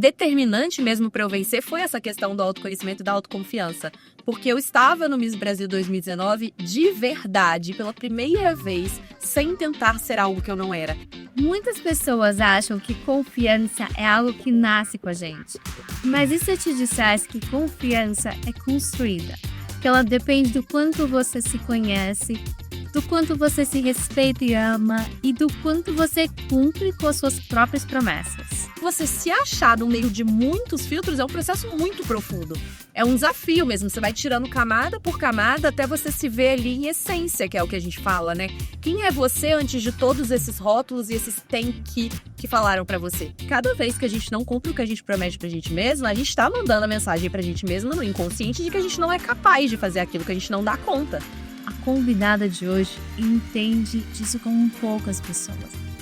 determinante mesmo para eu vencer foi essa questão do autoconhecimento e da autoconfiança. Porque eu estava no Miss Brasil 2019 de verdade, pela primeira vez, sem tentar ser algo que eu não era. Muitas pessoas acham que confiança é algo que nasce com a gente. Mas e se eu te dissesse que confiança é construída? Que ela depende do quanto você se conhece, do quanto você se respeita e ama e do quanto você cumpre com as suas próprias promessas. Você se achar no meio de muitos filtros é um processo muito profundo. É um desafio mesmo, você vai tirando camada por camada até você se ver ali em essência, que é o que a gente fala, né? Quem é você antes de todos esses rótulos e esses tem que falaram pra você? Cada vez que a gente não cumpre o que a gente promete pra gente mesma, a gente tá mandando a mensagem pra gente mesma no inconsciente de que a gente não é capaz de fazer aquilo, que a gente não dá conta. A convidada de hoje entende disso como poucas pessoas.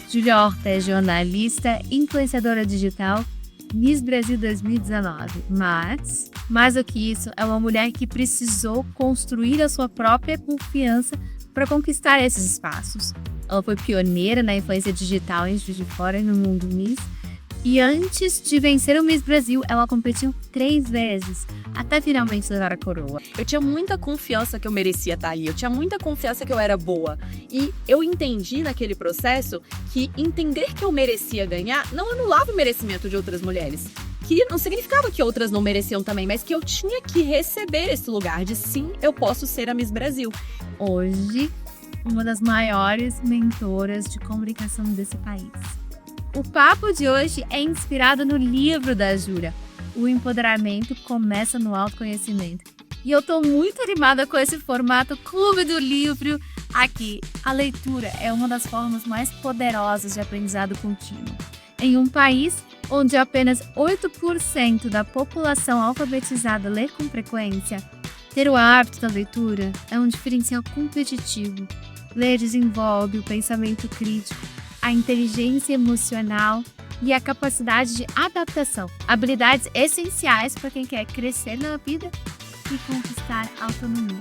Júlia Horta é jornalista, influenciadora digital, Miss Brasil 2019. Mas, mais do que isso, é uma mulher que precisou construir a sua própria confiança para conquistar esses espaços. Ela foi pioneira na influência digital em Juiz de Fora e no mundo Miss. E antes de vencer o Miss Brasil, ela competiu 3 vezes, até finalmente levar a coroa. Eu tinha muita confiança que eu merecia estar ali, eu tinha muita confiança que eu era boa. E eu entendi naquele processo que entender que eu merecia ganhar não anulava o merecimento de outras mulheres. Que não significava que outras não mereciam também, mas que eu tinha que receber esse lugar de sim, eu posso ser a Miss Brasil. Hoje, uma das maiores mentoras de comunicação desse país. O papo de hoje é inspirado no livro da Júlia. O empoderamento começa no autoconhecimento. E eu tô muito animada com esse formato Clube do Livro aqui. A leitura é uma das formas mais poderosas de aprendizado contínuo. Em um país onde apenas 8% da população alfabetizada lê com frequência, ter o hábito da leitura é um diferencial competitivo. Ler desenvolve o pensamento crítico, a inteligência emocional e a capacidade de adaptação. Habilidades essenciais para quem quer crescer na vida e conquistar autonomia.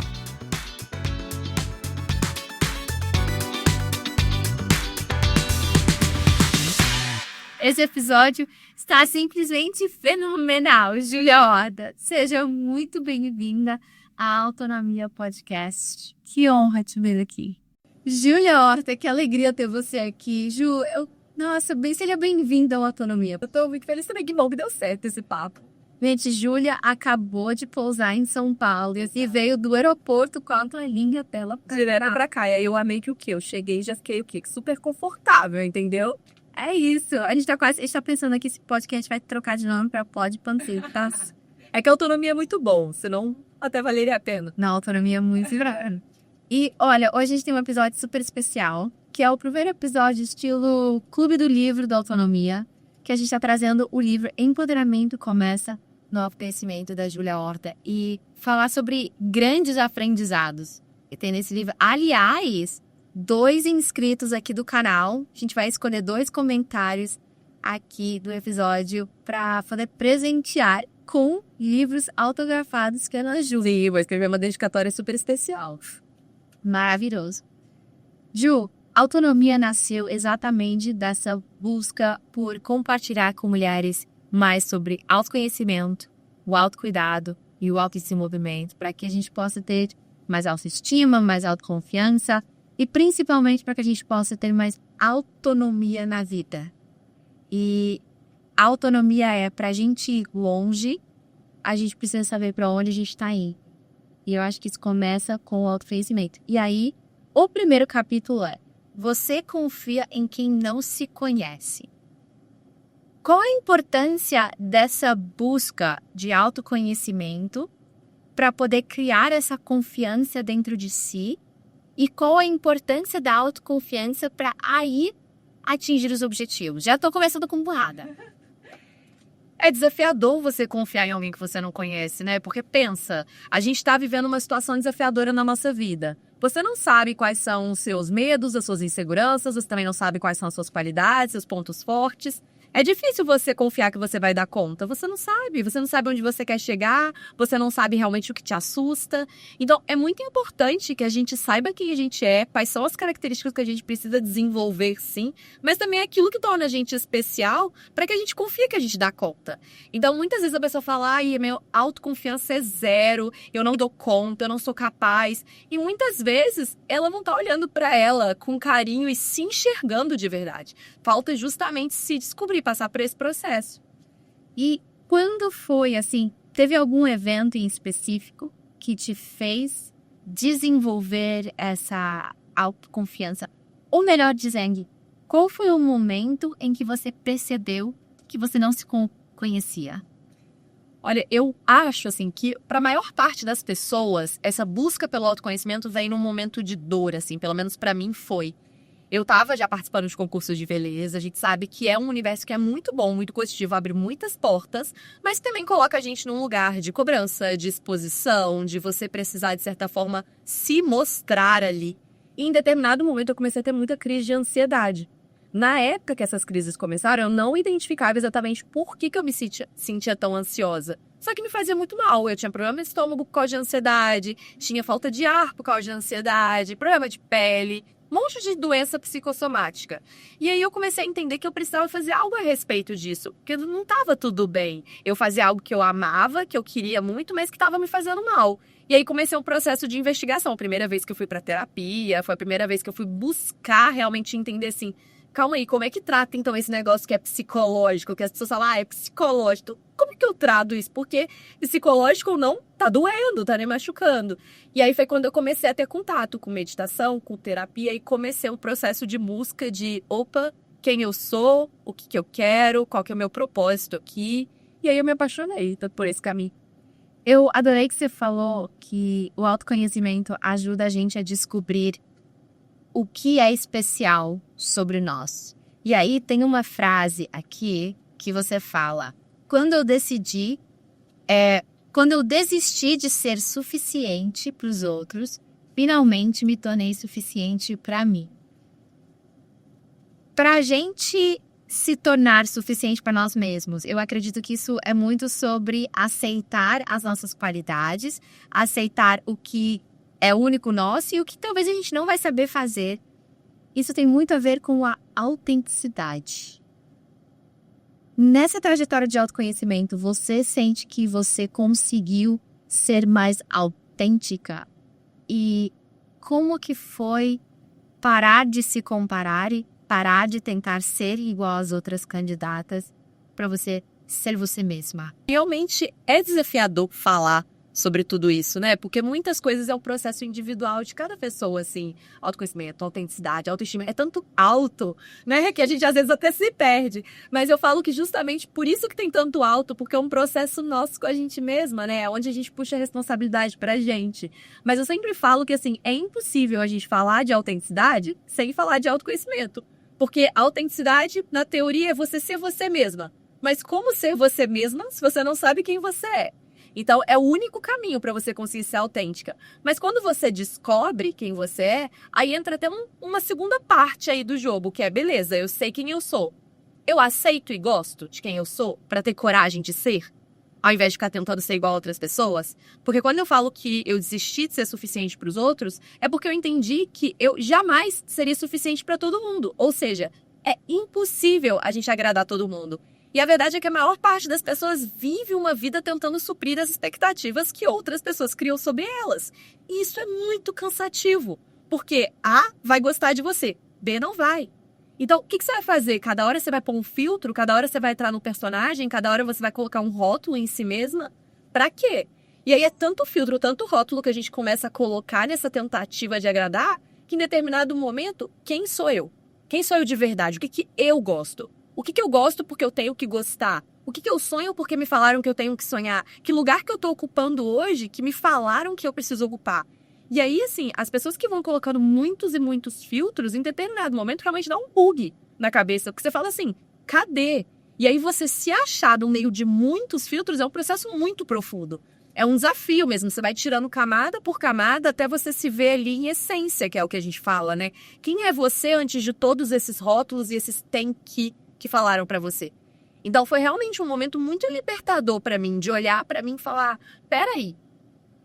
Esse episódio está simplesmente fenomenal. Júlia Horta, seja muito bem-vinda à Autonomia Podcast. Que honra te ver aqui. Júlia Horta, que alegria ter você aqui. Ju, seja bem-vinda à Autonomia. Eu tô muito feliz também, que bom que deu certo esse papo. Gente, Júlia acabou de pousar em São Paulo e veio do aeroporto com a linha dela direto pra cá. E aí eu amei que o quê? Eu cheguei e já fiquei super confortável, entendeu? É isso. A gente tá pensando aqui se podcast vai trocar de nome pra Pod Pantetas. É que a autonomia é muito bom, senão até valeria a pena. Não, autonomia é muito grande. E, olha, hoje a gente tem um episódio super especial, que é o primeiro episódio estilo Clube do Livro da Autonomia, que a gente está trazendo o livro Empoderamento Começa no Autoconhecimento, da Júlia Horta, e falar sobre grandes aprendizados. E tem nesse livro, aliás, 2 inscritos aqui do canal. A gente vai escolher 2 comentários aqui do episódio para poder presentear com livros autografados que ela Ju. Sim, vou escrever uma dedicatória super especial. Maravilhoso. Ju, autonomia nasceu exatamente dessa busca por compartilhar com mulheres mais sobre autoconhecimento, o autocuidado e o autodesenvolvimento, para que a gente possa ter mais autoestima, mais autoconfiança e principalmente para que a gente possa ter mais autonomia na vida. E a autonomia é para a gente ir longe, a gente precisa saber para onde a gente está indo. E eu acho que isso começa com o autoconhecimento. E aí, o primeiro capítulo é: você confia em quem não se conhece. Qual a importância dessa busca de autoconhecimento para poder criar essa confiança dentro de si? E qual a importância da autoconfiança para aí atingir os objetivos? Já estou começando com burrada. É desafiador você confiar em alguém que você não conhece, né? Porque pensa, a gente tá vivendo uma situação desafiadora na nossa vida. Você não sabe quais são os seus medos, as suas inseguranças, você também não sabe quais são as suas qualidades, seus pontos fortes. É difícil você confiar que você vai dar conta. Você não sabe onde você quer chegar, você não sabe realmente o que te assusta. Então, é muito importante que a gente saiba quem a gente é, quais são as características que a gente precisa desenvolver, sim, mas também é aquilo que torna a gente especial para que a gente confie que a gente dá conta. Então, muitas vezes a pessoa fala, ai, minha autoconfiança é zero, eu não dou conta, eu não sou capaz. E muitas vezes ela não tá olhando para ela com carinho e se enxergando de verdade. Falta justamente se descobrir, passar por esse processo. E quando foi, assim, teve algum evento em específico que te fez desenvolver essa autoconfiança? Ou melhor dizendo, qual foi o momento em que você percebeu que você não se conhecia? Olha, eu acho assim que para a maior parte das pessoas, essa busca pelo autoconhecimento vem num momento de dor, assim, pelo menos para mim foi. Eu tava já participando de concursos de beleza, a gente sabe que é um universo que é muito bom, muito positivo, abre muitas portas, mas também coloca a gente num lugar de cobrança, de exposição, de você precisar, de certa forma, se mostrar ali. E em determinado momento eu comecei a ter muita crise de ansiedade. Na época que essas crises começaram, eu não identificava exatamente por que eu me sentia tão ansiosa. Só que me fazia muito mal. Eu tinha problema no estômago por causa de ansiedade, tinha falta de ar por causa de ansiedade, problema de pele, um monte de doença psicossomática. E aí eu comecei a entender que eu precisava fazer algo a respeito disso, porque não estava tudo bem. Eu fazia algo que eu amava, que eu queria muito, mas que estava me fazendo mal. E aí comecei um processo de investigação. A primeira vez que eu fui para terapia, foi a primeira vez que eu fui buscar realmente entender assim, calma aí, como é que trata então esse negócio que é psicológico? Que as pessoas falam, é psicológico. Como é que eu trato isso? Porque psicológico ou não, tá doendo, tá me machucando. E aí foi quando eu comecei a ter contato com meditação, com terapia, e comecei o processo de busca de, opa, quem eu sou, o que eu quero, qual que é o meu propósito aqui. E aí eu me apaixonei por esse caminho. Eu adorei que você falou que o autoconhecimento ajuda a gente a descobrir o que é especial sobre nós. E aí tem uma frase aqui que você fala: quando eu desisti de ser suficiente para os outros, finalmente me tornei suficiente para mim. Para a gente se tornar suficiente para nós mesmos, eu acredito que isso é muito sobre aceitar as nossas qualidades, aceitar o que é único nosso e o que talvez a gente não vai saber fazer. Isso tem muito a ver com a autenticidade. Nessa trajetória de autoconhecimento, você sente que você conseguiu ser mais autêntica? E como que foi parar de se comparar e parar de tentar ser igual às outras candidatas para você ser você mesma? Realmente é desafiador falar sobre tudo isso, né? Porque muitas coisas é um processo individual de cada pessoa, assim. Autoconhecimento, autenticidade, autoestima. É tanto alto, né? Que a gente às vezes até se perde. Mas eu falo que justamente por isso que tem tanto alto, porque é um processo nosso com a gente mesma, né? Onde a gente puxa a responsabilidade pra gente. Mas eu sempre falo que, assim, é impossível a gente falar de autenticidade sem falar de autoconhecimento. Porque a autenticidade, na teoria, é você ser você mesma. Mas como ser você mesma se você não sabe quem você é? Então, é o único caminho para você conseguir ser autêntica. Mas quando você descobre quem você é, aí entra até uma segunda parte aí do jogo, que é, beleza, eu sei quem eu sou. Eu aceito e gosto de quem eu sou para ter coragem de ser, ao invés de ficar tentando ser igual a outras pessoas. Porque quando eu falo que eu desisti de ser suficiente para os outros, é porque eu entendi que eu jamais seria suficiente para todo mundo. Ou seja, é impossível a gente agradar todo mundo. E a verdade é que a maior parte das pessoas vive uma vida tentando suprir as expectativas que outras pessoas criam sobre elas. E isso é muito cansativo, porque A vai gostar de você, B não vai. Então, o que você vai fazer? Cada hora você vai pôr um filtro, cada hora você vai entrar no personagem, cada hora você vai colocar um rótulo em si mesma? Pra quê? E aí é tanto filtro, tanto rótulo que a gente começa a colocar nessa tentativa de agradar, que em determinado momento, quem sou eu? Quem sou eu de verdade? O que eu gosto? O que eu gosto porque eu tenho que gostar? O que eu sonho porque me falaram que eu tenho que sonhar? Que lugar que eu tô ocupando hoje que me falaram que eu preciso ocupar? E aí, assim, as pessoas que vão colocando muitos e muitos filtros, em determinado momento, realmente dá um bug na cabeça. Porque você fala assim, cadê? E aí você se achar no meio de muitos filtros é um processo muito profundo. É um desafio mesmo, você vai tirando camada por camada até você se ver ali em essência, que é o que a gente fala, né? Quem é você antes de todos esses rótulos e esses tem que que falaram pra você. Então foi realmente um momento muito libertador pra mim, de olhar pra mim e falar, peraí,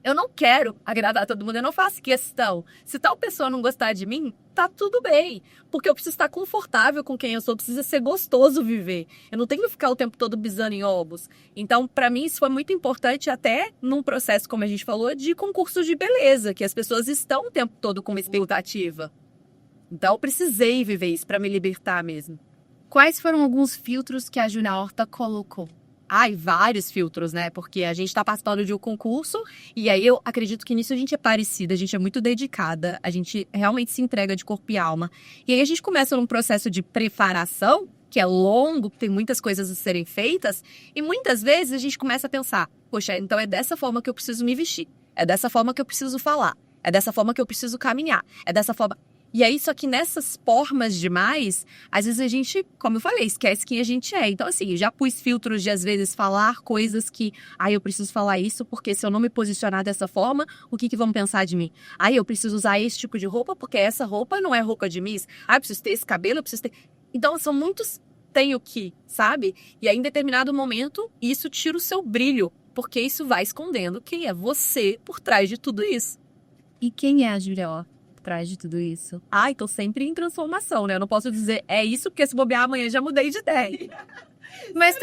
eu não quero agradar todo mundo, eu não faço questão. Se tal pessoa não gostar de mim, tá tudo bem. Porque eu preciso estar confortável com quem eu sou, precisa ser gostoso viver. Eu não tenho que ficar o tempo todo pisando em ovos. Então, pra mim, isso foi muito importante até num processo, como a gente falou, de concurso de beleza, que as pessoas estão o tempo todo com uma expectativa. Então, eu precisei viver isso pra me libertar mesmo. Quais foram alguns filtros que a Júlia Horta colocou? Ai, vários filtros, né? Porque a gente tá participando de um concurso e aí eu acredito que nisso a gente é parecida, a gente é muito dedicada, a gente realmente se entrega de corpo e alma. E aí a gente começa num processo de preparação, que é longo, tem muitas coisas a serem feitas, e muitas vezes a gente começa a pensar, poxa, então é dessa forma que eu preciso me vestir, é dessa forma que eu preciso falar, é dessa forma que eu preciso caminhar, é dessa forma... E aí, só que nessas formas demais, às vezes a gente, como eu falei, esquece quem a gente é. Então, assim, eu já pus filtros de, às vezes, falar coisas que... eu preciso falar isso porque se eu não me posicionar dessa forma, o que vão pensar de mim? Eu preciso usar esse tipo de roupa porque essa roupa não é roupa de Miss. Eu preciso ter esse cabelo, eu preciso ter... Então, são muitos tenho que, sabe? E aí, em determinado momento, isso tira o seu brilho, porque isso vai escondendo quem é você por trás de tudo isso. E quem é a Júlia Horta? Atrás de tudo isso. Tô sempre em transformação, né? Eu não posso dizer, é isso, porque se bobear amanhã já mudei de ideia. Mas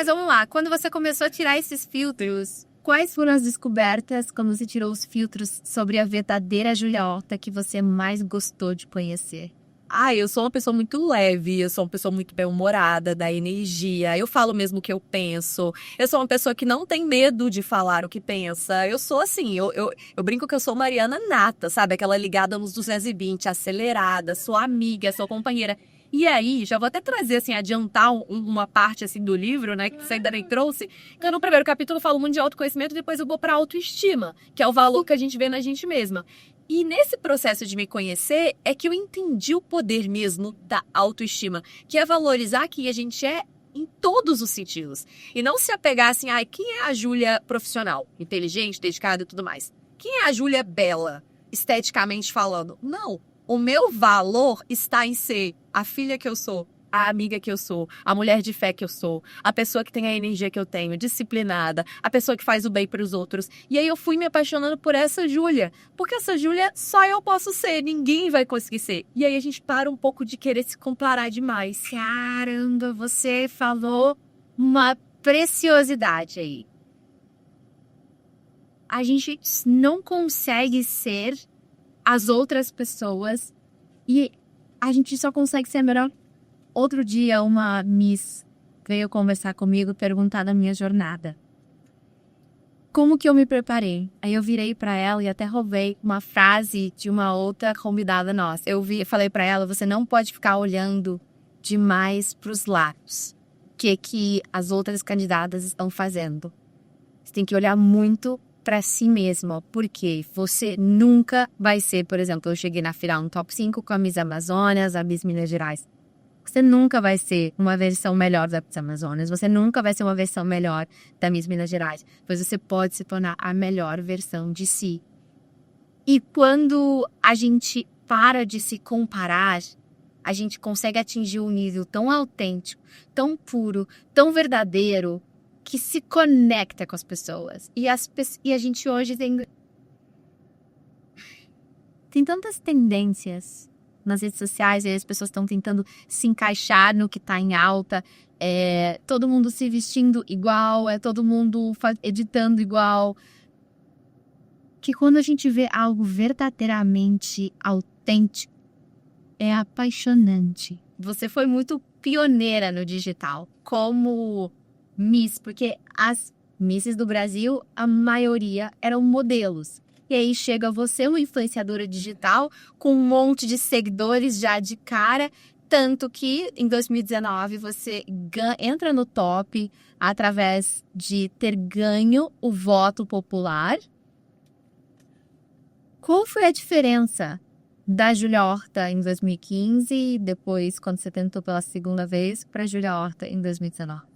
vamos lá, quando você começou a tirar esses filtros, quais foram as descobertas quando você tirou os filtros sobre a verdadeira Júlia Horta que você mais gostou de conhecer? Eu sou uma pessoa muito leve, eu sou uma pessoa muito bem-humorada, da energia, eu falo mesmo o que eu penso, eu sou uma pessoa que não tem medo de falar o que pensa, eu sou assim, eu brinco que eu sou Mariana nata, sabe? Aquela ligada nos 220, acelerada, sou amiga, sou companheira. E aí, já vou até trazer, assim, adiantar uma parte, assim, do livro, né, que você ainda nem trouxe, que no primeiro capítulo eu falo muito de autoconhecimento, depois eu vou pra autoestima, que é o valor que a gente vê na gente mesma. E nesse processo de me conhecer, é que eu entendi o poder mesmo da autoestima, que é valorizar quem a gente é em todos os sentidos. E não se apegar assim, quem é a Júlia profissional? Inteligente, dedicada e tudo mais. Quem é a Júlia bela, esteticamente falando? Não. O meu valor está em ser a filha que eu sou, a amiga que eu sou, a mulher de fé que eu sou, a pessoa que tem a energia que eu tenho, disciplinada, a pessoa que faz o bem para os outros. E aí eu fui me apaixonando por essa Júlia, porque essa Júlia só eu posso ser, ninguém vai conseguir ser. E aí a gente para um pouco de querer se comparar demais. Caramba, você falou uma preciosidade aí. A gente não consegue ser as outras pessoas e a gente só consegue ser melhor. Outro dia, uma Miss veio conversar comigo, perguntar da minha jornada. Como que eu me preparei? Aí eu virei para ela e até roubei uma frase de uma outra convidada nossa. Falei para ela, você não pode ficar olhando demais para os lados. O que as outras candidatas estão fazendo? Você tem que olhar muito para si mesma, porque você nunca vai ser, por exemplo, eu cheguei na final no top 5 com a Miss Amazonas, a Miss Minas Gerais. Você nunca vai ser uma versão melhor da Miss Amazonas, você nunca vai ser uma versão melhor da Miss Minas Gerais, pois você pode se tornar a melhor versão de si. E quando a gente para de se comparar, a gente consegue atingir um nível tão autêntico, tão puro, tão verdadeiro, que se conecta com as pessoas. E a gente hoje tem tantas tendências nas redes sociais, e as pessoas estão tentando se encaixar no que está em alta. Todo mundo se vestindo igual, todo mundo editando igual. Que quando a gente vê algo verdadeiramente autêntico, é apaixonante. Você foi muito pioneira no digital, como Miss, porque as Misses do Brasil, a maioria eram modelos. E aí chega você, uma influenciadora digital, com um monte de seguidores já de cara, tanto que em 2019 você entra no top através de ter ganho o voto popular. Qual foi a diferença da Júlia Horta em 2015 e depois, quando você tentou pela segunda vez, para a Júlia Horta em 2019?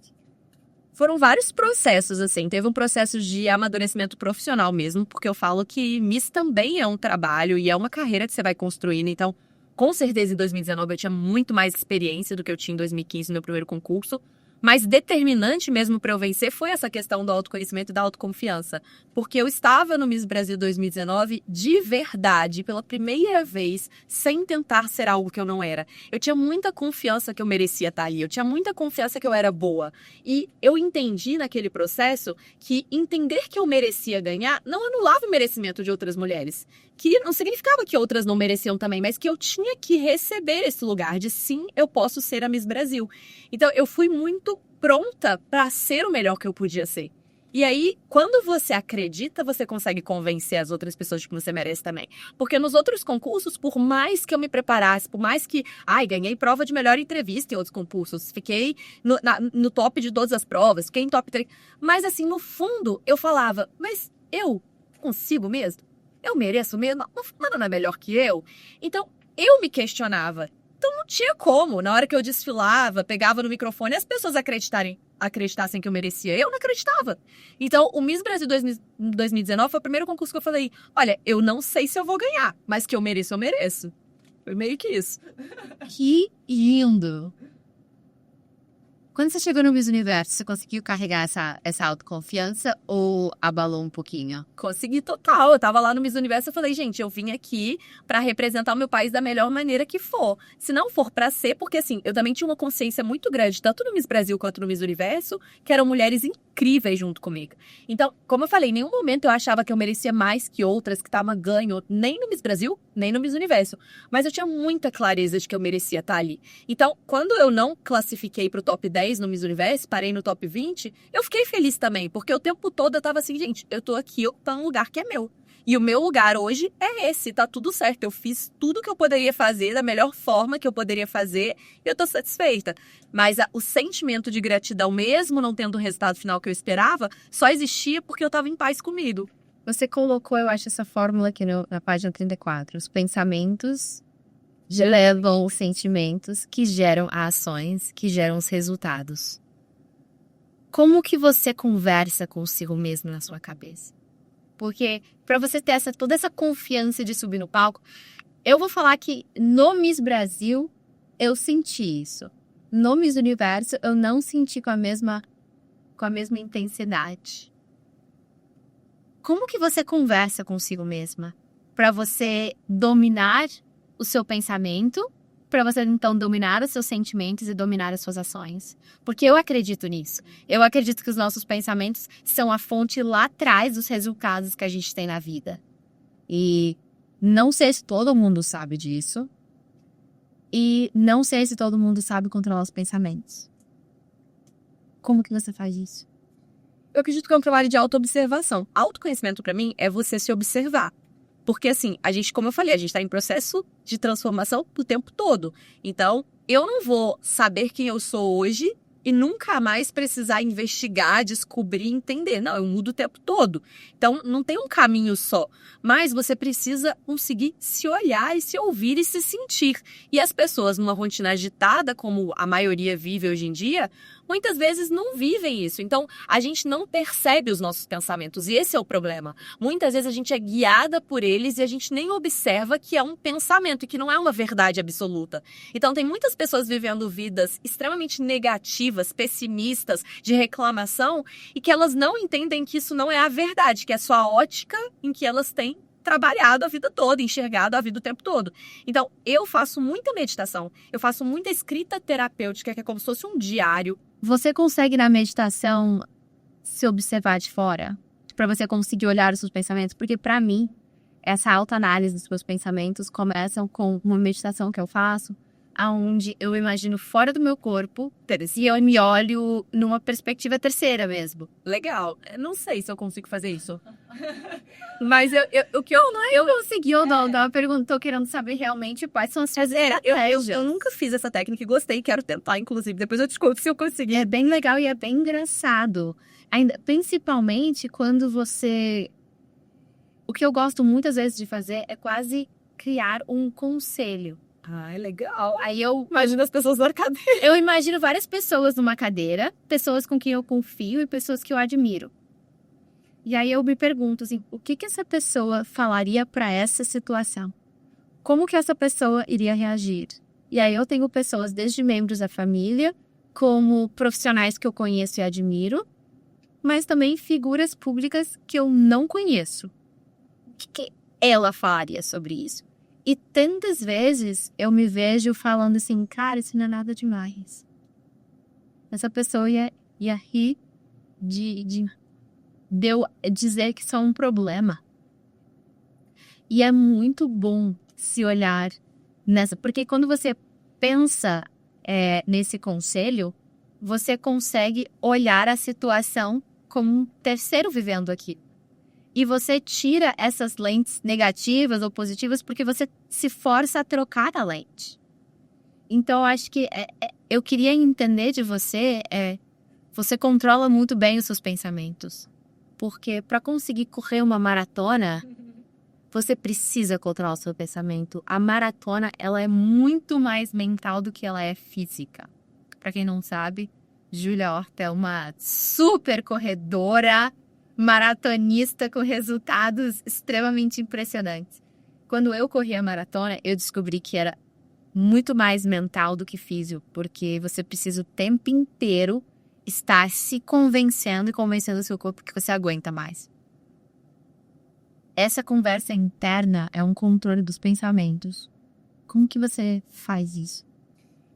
Foram vários processos, assim. Teve um processo de amadurecimento profissional mesmo, porque eu falo que Miss também é um trabalho e é uma carreira que você vai construindo. Então, Com certeza, em 2019 eu tinha muito mais experiência do que eu tinha em 2015 no meu primeiro concurso. Mas determinante mesmo para eu vencer foi essa questão do autoconhecimento e da autoconfiança. Porque eu estava no Miss Brasil 2019 de verdade, pela primeira vez, sem tentar ser algo que eu não era. Eu tinha muita confiança que eu merecia estar ali, eu tinha muita confiança que eu era boa. E eu entendi naquele processo que entender que eu merecia ganhar não anulava o merecimento de outras mulheres. Que não significava que outras não mereciam também, mas que eu tinha que receber esse lugar de sim, eu posso ser a Miss Brasil. Então, eu fui muito pronta para ser o melhor que eu podia ser. E aí, quando você acredita, você consegue convencer as outras pessoas de que você merece também. Porque nos outros concursos, por mais que eu me preparasse, por mais que, ganhei prova de melhor entrevista em outros concursos, fiquei no top de todas as provas, fiquei em top 3. Mas assim, no fundo, eu falava, mas eu consigo mesmo? Eu mereço mesmo? Não, fulano não é melhor que eu? Então, eu me questionava. Então não tinha como. Na hora que eu desfilava, pegava no microfone, as pessoas acreditassem que eu merecia. Eu não acreditava. Então, o Miss Brasil 2019 foi o primeiro concurso que eu falei, olha, eu não sei se eu vou ganhar, mas que eu mereço, eu mereço. Foi meio que isso. Que lindo! Quando você chegou no Miss Universo, você conseguiu carregar essa autoconfiança ou abalou um pouquinho? Consegui total. Eu tava lá no Miss Universo e falei, gente, eu vim aqui pra representar o meu país da melhor maneira que for. Se não for pra ser, porque assim, eu também tinha uma consciência muito grande, tanto no Miss Brasil quanto no Miss Universo, que eram mulheres incríveis junto comigo. Então, como eu falei, em nenhum momento eu achava que eu merecia mais que outras, que tava ganho, nem no Miss Brasil, nem no Miss Universo. Mas eu tinha muita clareza de que eu merecia estar ali. Então, quando eu não classifiquei pro top 10 no Miss Universo, parei no top 20, eu fiquei feliz também, porque o tempo todo eu tava assim, gente, eu tô aqui, eu tô num lugar que é meu. E o meu lugar hoje é esse, tá tudo certo. Eu fiz tudo que eu poderia fazer da melhor forma que eu poderia fazer e eu tô satisfeita. Mas o sentimento de gratidão, mesmo não tendo o resultado final que eu esperava, só existia porque eu tava em paz comigo. Você colocou, eu acho, essa fórmula aqui na página 34. Os pensamentos levam os sentimentos que geram ações, que geram os resultados. Como que você conversa consigo mesmo na sua cabeça? Porque para você ter toda essa confiança de subir no palco, eu vou falar que no Miss Brasil eu senti isso. No Miss Universo eu não senti com a mesma intensidade. Como que você conversa consigo mesma para você dominar o seu pensamento, para você então dominar os seus sentimentos e dominar as suas ações? Porque eu acredito nisso. Eu acredito que os nossos pensamentos são a fonte lá atrás dos resultados que a gente tem na vida. E não sei se todo mundo sabe disso. E não sei se todo mundo sabe controlar os pensamentos. Como que você faz isso? Eu acredito que é um trabalho de autoobservação. Autoconhecimento, para mim, é você se observar. Porque, assim, a gente, como eu falei, a gente está em processo de transformação o tempo todo. Então, eu não vou saber quem eu sou hoje e nunca mais precisar investigar, descobrir, entender. Não, eu mudo o tempo todo. Então, não tem um caminho só. Mas você precisa conseguir se olhar e se ouvir e se sentir. E as pessoas, numa rotina agitada, como a maioria vive hoje em dia, muitas vezes não vivem isso. Então, a gente não percebe os nossos pensamentos. E esse é o problema. Muitas vezes a gente é guiada por eles e a gente nem observa que é um pensamento e que não é uma verdade absoluta. Então, tem muitas pessoas vivendo vidas extremamente negativas, pessimistas, de reclamação, e que elas não entendem que isso não é a verdade, que é só a ótica em que elas têm trabalhado a vida toda, enxergado a vida o tempo todo. Então, eu faço muita meditação, eu faço muita escrita terapêutica, que é como se fosse um diário. Você consegue, na meditação, se observar de fora? Para você conseguir olhar os seus pensamentos? Porque, para mim, essa autoanálise dos meus pensamentos começam com uma meditação que eu faço, onde eu imagino fora do meu corpo e eu me olho numa perspectiva terceira mesmo. Legal. Eu não sei se eu consigo fazer isso. Mas o que eu consegui ou não, eu pergunto, tô querendo saber realmente quais são as suas estratégias. Eu nunca fiz essa técnica e gostei, quero tentar, inclusive. Depois eu te conto se eu conseguir. É bem legal e é bem engraçado. Ainda, principalmente quando você... O que eu gosto muitas vezes de fazer é quase criar um conselho. Ah, é legal. Aí eu imagino as pessoas na cadeira. Eu imagino várias pessoas numa cadeira, pessoas com quem eu confio e pessoas que eu admiro. E aí eu me pergunto assim, o que essa pessoa falaria para essa situação? como que essa pessoa iria reagir? E aí eu tenho pessoas, desde membros da família, como profissionais que eu conheço e admiro, mas também figuras públicas que eu não conheço. O que ela faria sobre isso? E tantas vezes eu me vejo falando assim, cara, isso não é nada demais. Essa pessoa ia rir de eu dizer que isso é um problema. E é muito bom se olhar nessa... Porque quando você pensa nesse conselho, você consegue olhar a situação como um terceiro vivendo aqui. E você tira essas lentes negativas ou positivas porque você se força a trocar a lente. Então, acho que eu queria entender de você, você controla muito bem os seus pensamentos. Porque para conseguir correr uma maratona, você precisa controlar o seu pensamento. A maratona, ela é muito mais mental do que ela é física. Para quem não sabe, Júlia Horta é uma super corredora, maratonista com resultados extremamente impressionantes. Quando eu corri a maratona, eu descobri que era muito mais mental do que físico, porque você precisa o tempo inteiro estar se convencendo e convencendo o seu corpo que você aguenta mais. Essa conversa interna é um controle dos pensamentos. Como que você faz isso?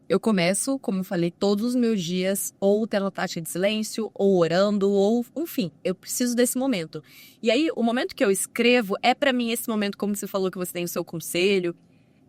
Eu começo, como eu falei, todos os meus dias ou tendo taxa de silêncio, ou orando, ou enfim, eu preciso desse momento. E aí, o momento que eu escrevo é pra mim esse momento, como você falou que você tem o seu conselho,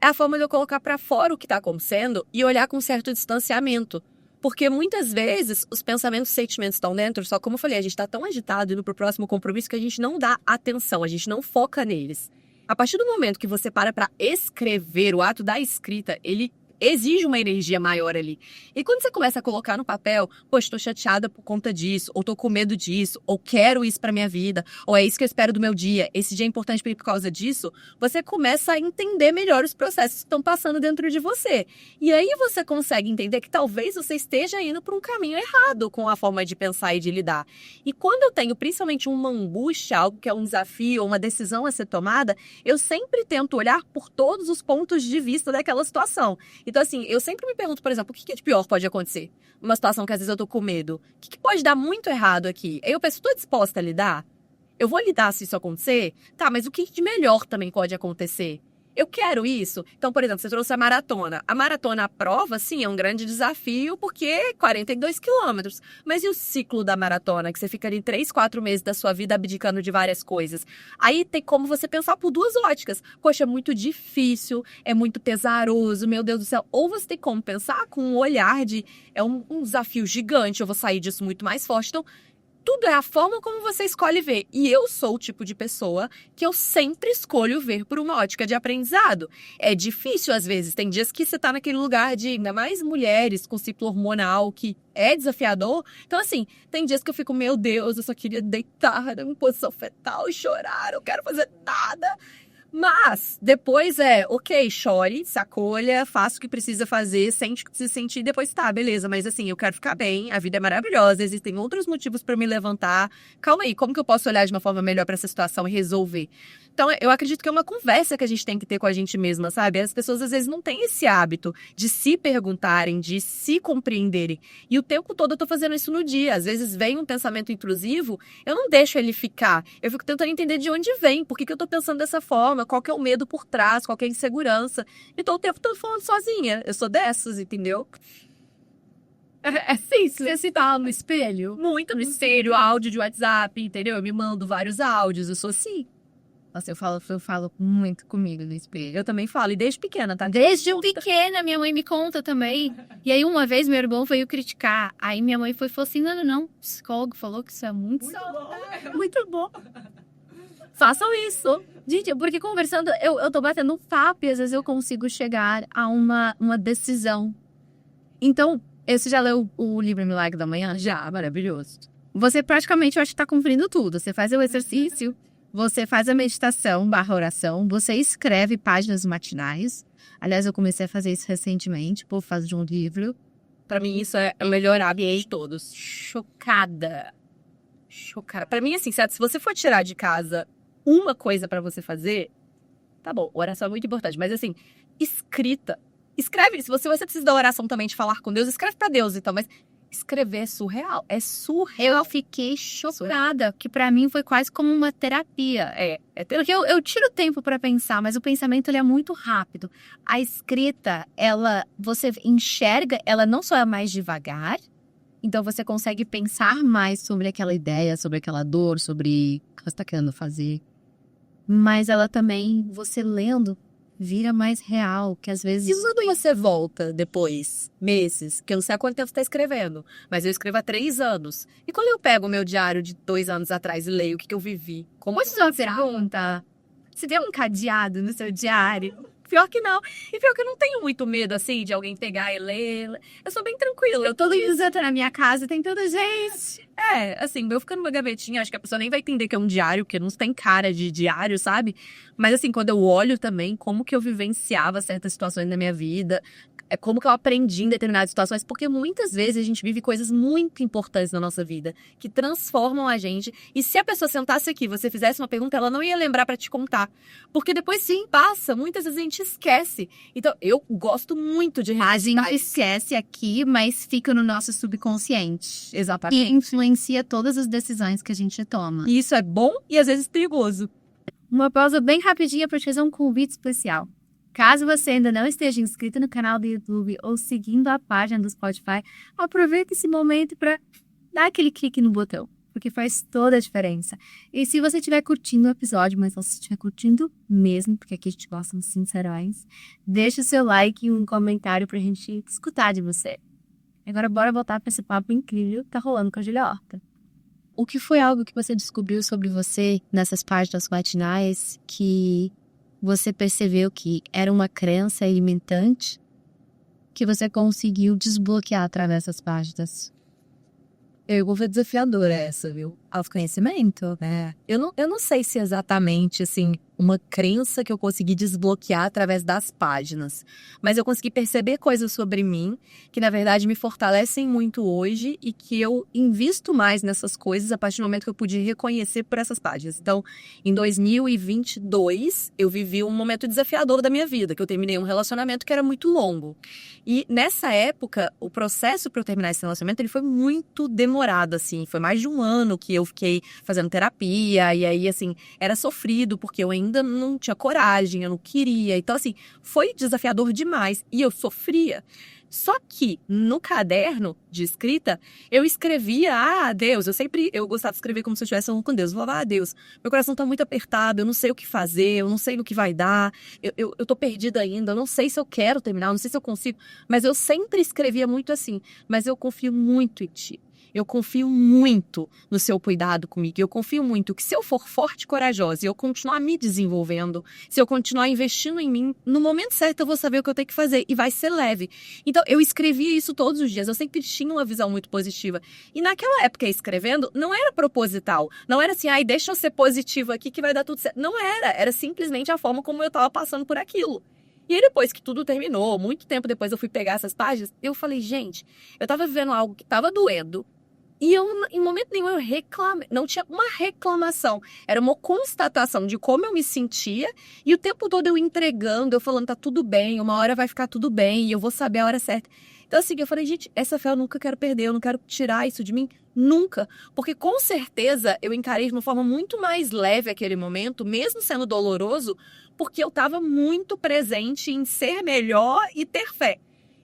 é a forma de eu colocar pra fora o que tá acontecendo e olhar com certo distanciamento. Porque muitas vezes os pensamentos e sentimentos estão dentro, só como eu falei, a gente tá tão agitado indo pro próximo compromisso que a gente não dá atenção, a gente não foca neles. A partir do momento que você para pra escrever, o ato da escrita, ele exige uma energia maior ali. E quando você começa a colocar no papel, poxa, tô chateada por conta disso, ou tô com medo disso, ou quero isso pra minha vida, ou é isso que eu espero do meu dia, esse dia é importante pra mim por causa disso, você começa a entender melhor os processos que estão passando dentro de você. E aí você consegue entender que talvez você esteja indo por um caminho errado com a forma de pensar e de lidar. E quando eu tenho principalmente uma angústia, algo que é um desafio, uma decisão a ser tomada, eu sempre tento olhar por todos os pontos de vista daquela situação. Então, assim, eu sempre me pergunto, por exemplo, o que de pior pode acontecer? Uma situação que às vezes eu tô com medo. O que pode dar muito errado aqui? Aí eu penso, tô disposta a lidar? Eu vou lidar se isso acontecer? Tá, mas o que de melhor também pode acontecer? Eu quero isso? Então, por exemplo, você trouxe a maratona. A maratona, a prova, sim, é um grande desafio porque é 42 quilômetros. Mas e o ciclo da maratona? Que você fica ali 3, 4 meses da sua vida abdicando de várias coisas. Aí tem como você pensar por duas óticas. Poxa, é muito difícil, é muito pesaroso, meu Deus do céu. Ou você tem como pensar com um olhar de é um desafio gigante, eu vou sair disso muito mais forte. Então, tudo é a forma como você escolhe ver. E eu sou o tipo de pessoa que eu sempre escolho ver por uma ótica de aprendizado. É difícil às vezes. Tem dias que você tá naquele lugar de, ainda mais mulheres com ciclo hormonal, que é desafiador. Então, assim, tem dias que eu fico, meu Deus, eu só queria deitar em posição fetal e chorar, eu não quero fazer nada. Mas, depois ok, chore, se acolha, faça o que precisa fazer, sente o que precisa sentir, depois tá, beleza. Mas assim, eu quero ficar bem, a vida é maravilhosa, existem outros motivos pra me levantar. Calma aí, como que eu posso olhar de uma forma melhor pra essa situação e resolver? Então, eu acredito que é uma conversa que a gente tem que ter com a gente mesma, sabe? As pessoas, às vezes, não têm esse hábito de se perguntarem, de se compreenderem. E o tempo todo eu tô fazendo isso no dia. Às vezes, vem um pensamento intrusivo, eu não deixo ele ficar. Eu fico tentando entender de onde vem, por que eu tô pensando dessa forma, qual que é o medo por trás, qual que é a insegurança. Então, o tempo todo falando sozinha. Eu sou dessas, entendeu? Sim, você se fala no espelho? Muito no espelho, áudio de WhatsApp, entendeu? Eu me mando vários áudios, eu sou assim. Nossa, eu falo muito comigo no espelho. Eu também falo, e desde pequena, tá? Desde pequena, minha mãe me conta também. E aí, uma vez, meu irmão veio criticar. Aí, minha mãe falou assim, não. O psicólogo falou que isso é muito saudável. Muito bom. Façam isso. Gente, porque conversando, eu tô batendo um papo e às vezes eu consigo chegar a uma decisão. Então, você já leu o livro Milagre da Manhã? Já, maravilhoso. Você praticamente, eu acho que tá cumprindo tudo. Você faz o exercício, você faz a meditação / oração, você escreve páginas matinais. Aliás, eu comecei a fazer isso recentemente, por causa de um livro. Pra mim, isso é o melhor hábito de todos. Chocada. Pra mim, assim, certo? Se você for tirar de casa uma coisa pra você fazer, Tá bom, oração é muito importante, mas assim, escrita. Escreve, se você precisa da oração também de falar com Deus, escreve pra Deus, então, mas escrever é surreal. É surreal. Eu fiquei chocada, que pra mim foi quase como uma terapia. Porque eu tiro tempo pra pensar, mas o pensamento ele é muito rápido. A escrita, você enxerga, ela não só é mais devagar, então você consegue pensar mais sobre aquela ideia, sobre aquela dor, sobre o que você está querendo fazer. Mas ela também, você lendo, vira mais real, que às vezes... E quando você volta depois, meses, que eu não sei há quanto tempo você está escrevendo, mas eu escrevo há 3 anos. E quando eu pego o meu diário de 2 anos atrás e leio o que eu vivi? Como isso é uma pergunta? Você tem um cadeado no seu diário? Pior que não. E pior que eu não tenho muito medo, assim, de alguém pegar e ler. Eu sou bem tranquila. Eu tô usando na minha casa, tem tanta gente. Assim, eu fico numa gavetinha, acho que a pessoa nem vai entender que é um diário, porque não tem cara de diário, sabe? Mas assim, quando eu olho também como que eu vivenciava certas situações na minha vida, como que eu aprendi em determinadas situações, porque muitas vezes a gente vive coisas muito importantes na nossa vida, que transformam a gente, e se a pessoa sentasse aqui, você fizesse uma pergunta, ela não ia lembrar pra te contar, porque depois sim, passa, muitas vezes a gente esquece. Então, eu gosto muito de A gente esquece aqui, mas fica no nosso subconsciente. Exatamente. E influencia todas as decisões que a gente toma. E isso é bom e às vezes perigoso. Uma pausa bem rapidinha para te fazer um convite especial. Caso você ainda não esteja inscrito no canal do YouTube ou seguindo a página do Spotify, aproveite esse momento para dar aquele clique no botão, porque faz toda a diferença. E se você estiver curtindo o episódio, mas se você estiver curtindo mesmo, porque aqui a gente gosta de sincerões, deixa o seu like e um comentário pra gente escutar de você. Agora bora voltar para esse papo incrível que tá rolando com a Júlia Horta. O que foi algo que você descobriu sobre você nessas páginas matinais que você percebeu que era uma crença limitante que você conseguiu desbloquear através dessas páginas? Eu vou ver desafiadora essa, viu? Autoconhecimento, né? Eu não sei se exatamente, assim, uma crença que eu consegui desbloquear através das páginas. Mas eu consegui perceber coisas sobre mim que, na verdade, me fortalecem muito hoje e que eu invisto mais nessas coisas a partir do momento que eu pude reconhecer por essas páginas. Então, em 2022, eu vivi um momento desafiador da minha vida, que eu terminei um relacionamento que era muito longo. E nessa época, o processo para eu terminar esse relacionamento, ele foi muito demorado, assim. Foi mais de 1 ano que eu fiquei fazendo terapia, e aí, assim, era sofrido, porque eu ainda não tinha coragem, eu não queria. Então, assim, foi desafiador demais, e eu sofria. Só que, no caderno de escrita, eu escrevia, Deus, eu gostava de escrever como se eu estivesse falando com Deus. Eu falava, Deus, meu coração tá muito apertado, eu não sei o que fazer, eu não sei no que vai dar, eu tô perdida ainda, eu não sei se eu quero terminar, eu não sei se eu consigo, mas eu sempre escrevia muito assim, mas eu confio muito em Ti. Eu confio muito no seu cuidado comigo. Eu confio muito que se eu for forte e corajosa e eu continuar me desenvolvendo, se eu continuar investindo em mim, no momento certo eu vou saber o que eu tenho que fazer e vai ser leve. Então, eu escrevia isso todos os dias. Eu sempre tinha uma visão muito positiva. E naquela época, escrevendo, não era proposital. Não era assim, deixa eu ser positiva aqui que vai dar tudo certo. Não era. Era simplesmente a forma como eu estava passando por aquilo. E aí, depois que tudo terminou, muito tempo depois eu fui pegar essas páginas, eu falei, gente, eu estava vivendo algo que estava doendo. E eu, em momento nenhum, eu reclamei. Não tinha uma reclamação. Era uma constatação de como eu me sentia. E o tempo todo eu entregando, eu falando, tá tudo bem, uma hora vai ficar tudo bem, e eu vou saber a hora certa. Então, assim, eu falei, gente, essa fé eu nunca quero perder, eu não quero tirar isso de mim, nunca. Porque, com certeza, eu encarei de uma forma muito mais leve aquele momento, mesmo sendo doloroso, porque eu tava muito presente em ser melhor e ter fé.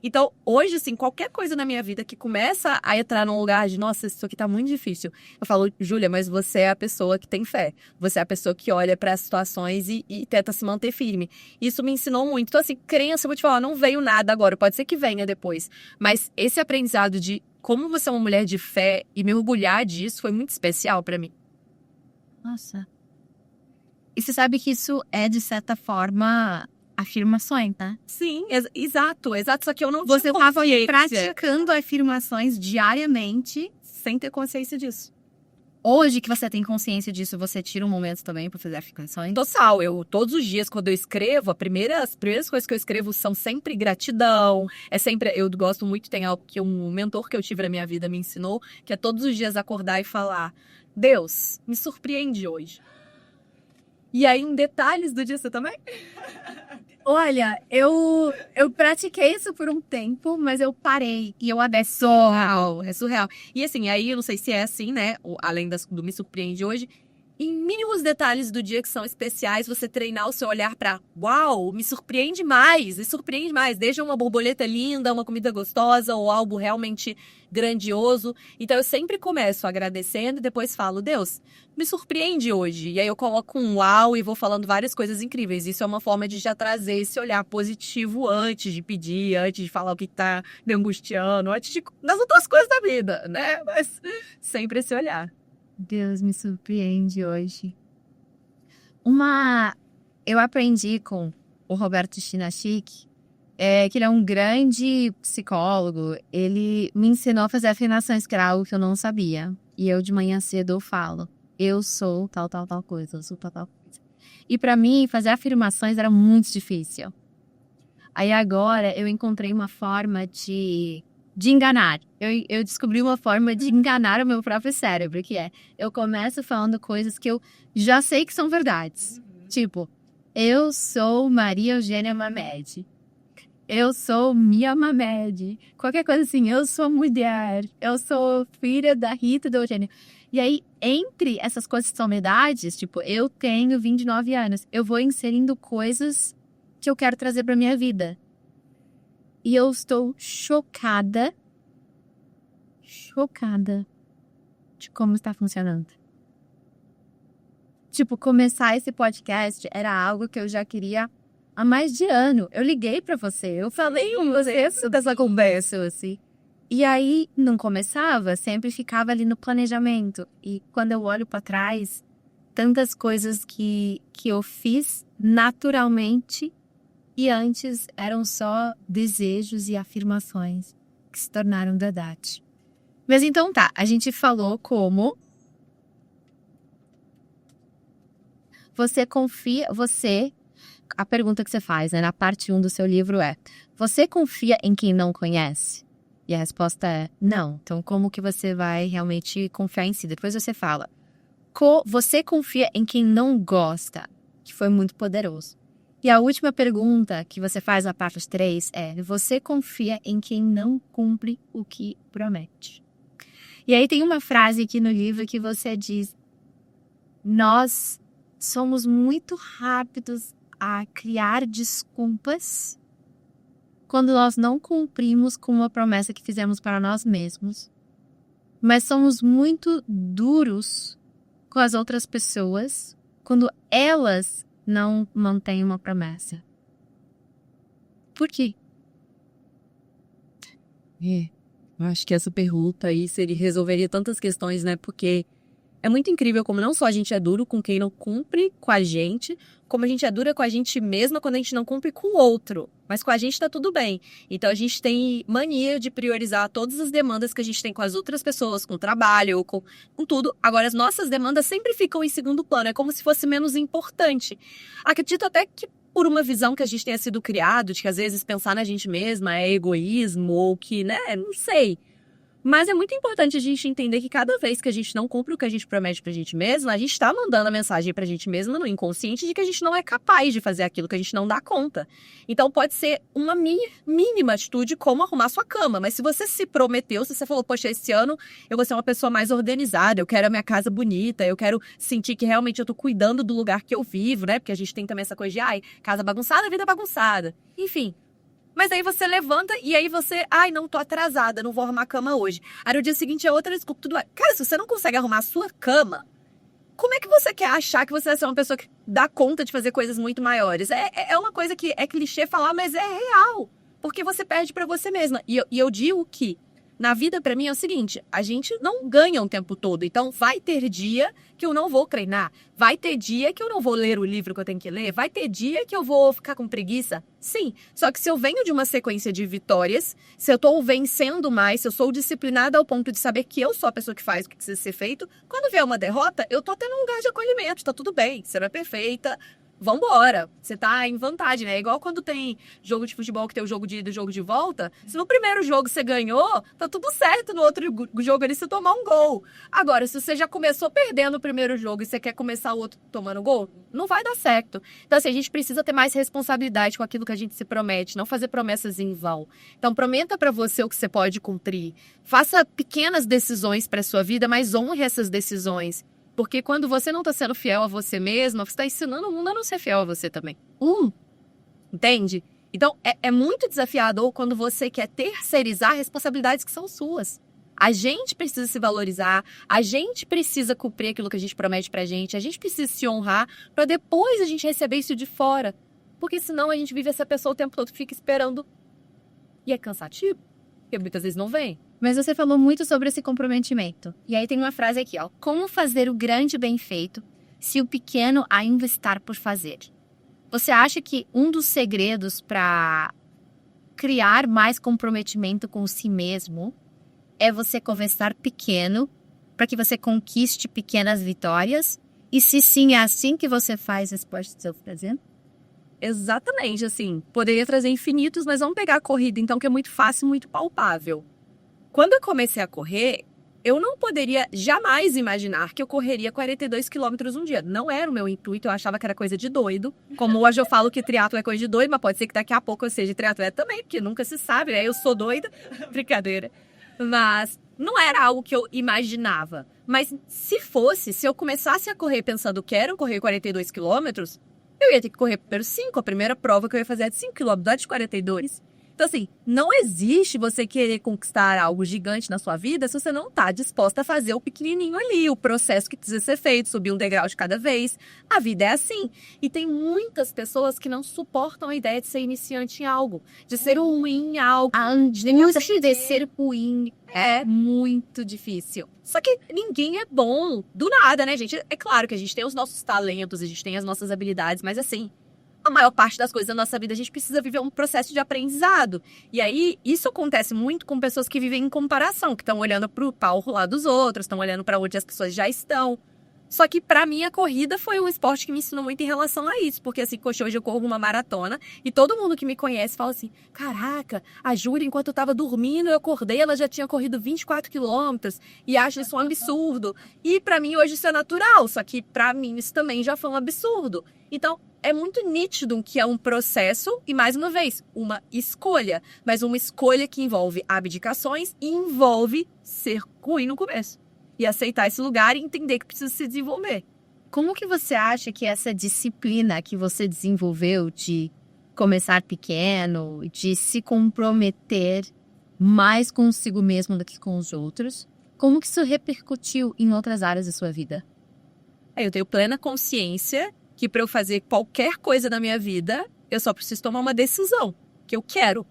Então, hoje, assim, qualquer coisa na minha vida que começa a entrar num lugar de, nossa, isso aqui tá muito difícil. Eu falo, Júlia, mas você é a pessoa que tem fé. Você é a pessoa que olha para as situações e tenta se manter firme. Isso me ensinou muito. Então, assim, crença, eu vou te falar, não veio nada agora. Pode ser que venha depois. Mas esse aprendizado de como você é uma mulher de fé e me orgulhar disso foi muito especial para mim. Nossa. E você sabe que isso é, de certa forma, afirmações, né? Sim, exato. Só que eu não Você tinha estava praticando afirmações diariamente sem ter consciência disso. Hoje que você tem consciência disso, você tira um momento também para fazer afirmações? Total, todos os dias quando eu escrevo, as primeiras coisas que eu escrevo são sempre gratidão, eu gosto muito, tem algo que um mentor que eu tive na minha vida me ensinou, que é todos os dias acordar e falar, Deus, me surpreende hoje. E aí, em detalhes do dia, você também? Olha, eu pratiquei isso por um tempo, mas eu parei e eu adesso. É surreal. E assim, aí eu não sei se é assim, né? Além do Me Surpreende Hoje, em mínimos detalhes do dia que são especiais, você treinar o seu olhar pra uau, me surpreende mais, me surpreende mais. Desde uma borboleta linda, uma comida gostosa ou algo realmente grandioso. Então eu sempre começo agradecendo e depois falo, Deus, me surpreende hoje. E aí eu coloco um uau e vou falando várias coisas incríveis. Isso é uma forma de já trazer esse olhar positivo antes de pedir, antes de falar o que tá me angustiando, das outras coisas da vida, né? Mas sempre esse olhar. Deus me surpreende hoje. Eu aprendi com o Roberto Chinachik, que ele é um grande psicólogo. Ele me ensinou a fazer afirmações, que era algo que eu não sabia. E eu de manhã cedo eu falo, eu sou tal, tal, tal coisa, eu sou tal, tal coisa. E para mim, fazer afirmações era muito difícil. Aí agora eu encontrei uma forma de enganar. Eu descobri uma forma de enganar o meu próprio cérebro, que é, eu começo falando coisas que eu já sei que são verdades. Tipo, eu sou Maria Eugênia Mamed. Eu sou Mia Mamed. Qualquer coisa assim, eu sou mulher. Eu sou filha da Rita e da Eugênia. E aí, entre essas coisas que são verdades, tipo, eu tenho 29 anos, eu vou inserindo coisas que eu quero trazer pra minha vida. E eu estou chocada de como está funcionando. Tipo, começar esse podcast era algo que eu já queria há mais de ano. Eu liguei pra você, eu falei com você dessa conversa, assim. E aí, não começava, sempre ficava ali no planejamento. E quando eu olho pra trás, tantas coisas que eu fiz naturalmente e antes eram só desejos e afirmações que se tornaram verdade. Mas então tá, a gente falou como você confia, a pergunta que você faz, né, na parte 1 do seu livro é, você confia em quem não conhece? E a resposta é não. Então como que você vai realmente confiar em si? Depois você fala, você confia em quem não gosta, que foi muito poderoso. E a última pergunta que você faz na parte 3 é, você confia em quem não cumpre o que promete? E aí tem uma frase aqui no livro que você diz, nós somos muito rápidos a criar desculpas quando nós não cumprimos com uma promessa que fizemos para nós mesmos. Mas somos muito duros com as outras pessoas quando elas não mantém uma promessa. Por quê? Eu acho que essa pergunta aí resolveria tantas questões, né? Porque é muito incrível como não só a gente é duro com quem não cumpre com a gente, como a gente é dura com a gente mesma quando a gente não cumpre com o outro. Mas com a gente tá tudo bem. Então a gente tem mania de priorizar todas as demandas que a gente tem com as outras pessoas, com o trabalho, com tudo. Agora as nossas demandas sempre ficam em segundo plano. É como se fosse menos importante. Acredito até que por uma visão que a gente tenha sido criado, de que às vezes pensar na gente mesma é egoísmo, ou que, né, não sei. Mas é muito importante a gente entender que cada vez que a gente não cumpre o que a gente promete pra gente mesma, a gente tá mandando a mensagem pra gente mesma no inconsciente de que a gente não é capaz de fazer aquilo, que a gente não dá conta. Então pode ser uma mínima atitude como arrumar sua cama, mas se você se prometeu, se você falou, poxa, esse ano eu vou ser uma pessoa mais organizada, eu quero a minha casa bonita, eu quero sentir que realmente eu tô cuidando do lugar que eu vivo, né? Porque a gente tem também essa coisa de, casa bagunçada, vida bagunçada. Enfim. Mas aí você levanta e aí você... não tô atrasada, não vou arrumar a cama hoje. Aí no dia seguinte é outra desculpa. Tudo é. Cara, se você não consegue arrumar a sua cama, como é que você quer achar que você vai ser uma pessoa que dá conta de fazer coisas muito maiores? É uma coisa que é clichê falar, mas é real. Porque você perde pra você mesma. E eu digo que na vida, pra mim, é o seguinte, a gente não ganha o tempo todo. Então, vai ter dia que eu não vou treinar. Vai ter dia que eu não vou ler o livro que eu tenho que ler. Vai ter dia que eu vou ficar com preguiça. Sim, só que se eu venho de uma sequência de vitórias, se eu tô vencendo mais, se eu sou disciplinada ao ponto de saber que eu sou a pessoa que faz o que precisa ser feito, quando vier uma derrota, eu tô tendo um lugar de acolhimento, tá tudo bem, você não é perfeita, vambora. Você tá em vantagem, né? É igual quando tem jogo de futebol que tem o jogo de ida e o jogo de volta. Se no primeiro jogo você ganhou, tá tudo certo no outro jogo ali se tomar um gol. Agora, se você já começou perdendo o primeiro jogo e você quer começar o outro tomando gol, não vai dar certo. Então, assim, a gente precisa ter mais responsabilidade com aquilo que a gente se promete, não fazer promessas em vão. Então, prometa pra você o que você pode cumprir. Faça pequenas decisões pra sua vida, mas honre essas decisões. Porque quando você não está sendo fiel a você mesma, você está ensinando o mundo a não ser fiel a você também. Entende? Então, é muito desafiador quando você quer terceirizar responsabilidades que são suas. A gente precisa se valorizar, a gente precisa cumprir aquilo que a gente promete pra gente, a gente precisa se honrar para depois a gente receber isso de fora. Porque senão a gente vive essa pessoa o tempo todo, fica esperando. E é cansativo, porque muitas vezes não vem. Mas você falou muito sobre esse comprometimento. E aí tem uma frase aqui, ó. Como fazer o grande bem feito se o pequeno ainda está por fazer? Você acha que um dos segredos para criar mais comprometimento com si mesmo é você começar pequeno para que você conquiste pequenas vitórias? E se sim, é assim que você faz resposta do seu prazer? Exatamente, assim. Poderia trazer infinitos, mas vamos pegar a corrida, então, que é muito fácil, muito palpável. Quando eu comecei a correr, eu não poderia jamais imaginar que eu correria 42 quilômetros um dia. Não era o meu intuito, eu achava que era coisa de doido. Como hoje eu falo que triatlo é coisa de doido, mas pode ser que daqui a pouco eu seja triatleta também, porque nunca se sabe, né? Eu sou doida, brincadeira. Mas não era algo que eu imaginava. Mas se eu começasse a correr pensando que quero correr 42 quilômetros, eu ia ter que correr primeiro 5. A primeira prova que eu ia fazer é de 5 quilômetros, não é de 42. Então, assim, não existe você querer conquistar algo gigante na sua vida se você não está disposta a fazer o pequenininho ali, o processo que precisa ser feito, subir um degrau de cada vez. A vida é assim. E tem muitas pessoas que não suportam a ideia de ser iniciante em algo, de ser ruim em algo. A angústia de ser ruim é muito difícil. Só que ninguém é bom do nada, né, gente? É claro que a gente tem os nossos talentos, a gente tem as nossas habilidades, mas assim, a maior parte das coisas da nossa vida a gente precisa viver um processo de aprendizado. E aí, isso acontece muito com pessoas que vivem em comparação, que estão olhando para o palco lá dos outros, estão olhando para onde as pessoas já estão. Só que pra mim a corrida foi um esporte que me ensinou muito em relação a isso. Porque assim, poxa, hoje eu corro uma maratona e todo mundo que me conhece fala assim, caraca, a Júlia, enquanto eu tava dormindo, eu acordei, ela já tinha corrido 24 quilômetros e acha isso um absurdo. E pra mim hoje isso é natural, só que pra mim isso também já foi um absurdo. Então, é muito nítido que é um processo e, mais uma vez, uma escolha. Mas uma escolha que envolve abdicações e envolve ser ruim no começo. E aceitar esse lugar e entender que precisa se desenvolver. Como que você acha que essa disciplina que você desenvolveu de começar pequeno, de se comprometer mais consigo mesmo do que com os outros, como que isso repercutiu em outras áreas da sua vida? Eu tenho plena consciência que para eu fazer qualquer coisa na minha vida, eu só preciso tomar uma decisão, que eu quero.